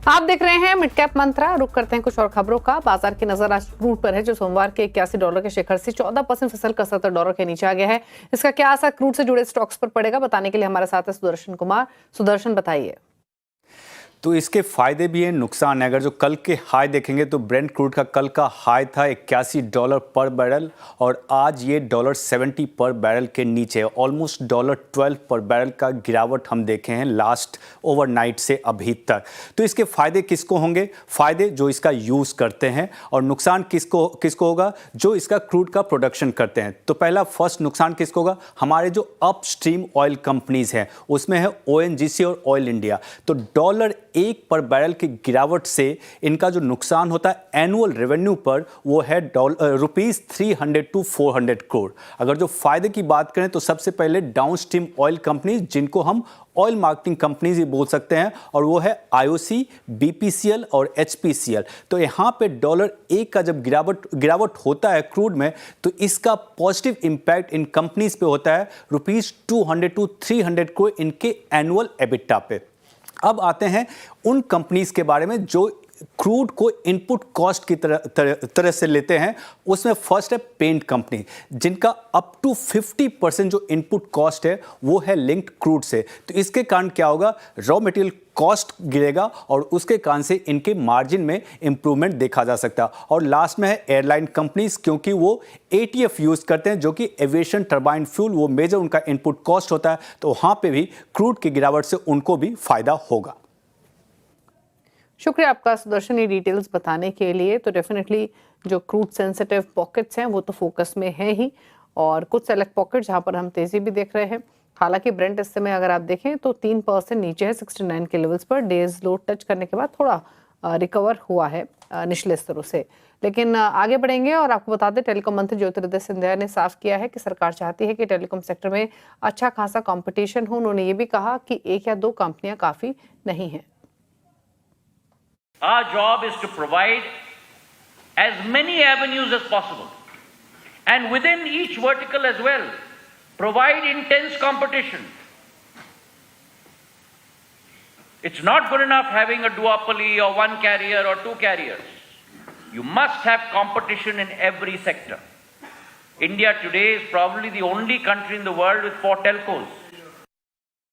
आप देख रहे हैं मिड कैप मंत्रा। रुक करते हैं कुछ और खबरों का। बाजार की नजर आज क्रूड पर है, जो सोमवार के $81 के शिखर से 14% फिसल कर $70 के नीचे आ गया है। इसका क्या असर क्रूड से जुड़े स्टॉक्स पर पड़ेगा, बताने के लिए हमारे साथ है सुदर्शन कुमार। सुदर्शन, बताइए। तो इसके फायदे भी हैं, नुकसान है। अगर जो कल के हाई देखेंगे तो ब्रेंट क्रूड का कल का हाई था $81 पर बैरल और आज ये $70 पर बैरल के नीचे है। ऑलमोस्ट $12 पर बैरल का गिरावट हम देखे हैं लास्ट ओवरनाइट से अभी तक। तो इसके फायदे किसको होंगे? फायदे जो इसका यूज़ करते हैं, और नुकसान किसको होगा? जो इसका क्रूड का प्रोडक्शन करते हैं। तो पहला फर्स्ट नुकसान किसको होगा? हमारे जो अपस्ट्रीम ऑयल कंपनीज हैं, उसमें है ONGC और ऑयल इंडिया। तो $1 पर बैरल की गिरावट से इनका जो नुकसान होता है एनुअल रेवेन्यू पर, वो है ₹300 to 400 करोड़। अगर जो फायदे की बात करें तो सबसे पहले डाउनस्ट्रीम ऑयल कंपनीज, जिनको हम ऑयल मार्केटिंग कंपनीज ही बोल सकते हैं, और वो है IOC, BPCL और HPCL। तो यहाँ पे $1 का जब गिरावट होता है क्रूड में, तो इसका पॉजिटिव इंपैक्ट इन कंपनीज पे होता है ₹200 to 300 करोड़ इनके एनुअल एबिटा पे। अब आते हैं उन कंपनीज के बारे में जो क्रूड को इनपुट कॉस्ट की तरह से लेते हैं। उसमें फर्स्ट है पेंट कंपनी, जिनका अप टू 50% जो इनपुट कॉस्ट है वो है लिंक्ड क्रूड से। तो इसके कारण क्या होगा? रॉ मटेरियल कॉस्ट गिरेगा और उसके कारण से इनके मार्जिन में इंप्रूवमेंट देखा जा सकता है। और लास्ट में है एयरलाइन कंपनीज, क्योंकि वो ATF यूज करते हैं, जो कि एविएशन टर्बाइन फ्यूल, वो मेजर उनका इनपुट कॉस्ट होता है। तो वहां पे भी क्रूड की गिरावट से उनको भी फायदा होगा। शुक्रिया आपका सुदर्शन, ये डिटेल्स बताने के लिए। तो डेफिनेटली जो क्रूड सेंसिटिव पॉकेट्स हैं वो तो फोकस में है ही, और कुछ सेलेक्ट पॉकेट जहां पर हम तेजी भी देख रहे हैं। हालांकि ब्रेंट इस समय अगर आप देखें तो 3% नीचे है 69 के लेवल्स पर। डेज लो टच करने के बाद थोड़ा रिकवर हुआ है निचले स्तरों से। लेकिन आगे बढ़ेंगे और आपको बता दें, टेलीकॉम मंत्री ज्योतिरादित्य सिंधिया ने साफ किया है कि सरकार चाहती है कि टेलीकॉम सेक्टर में अच्छा खासा कंपटीशन हो। उन्होंने ये भी कहा कि 1 या 2 कंपनियां काफी नहीं है। Our job is to provide as many avenues as possible, and within each vertical as well, provide intense competition. It's not good enough having a duopoly or one carrier or 2 carriers. You must have competition in every sector. India today is probably the only country in the world with 4 telcos.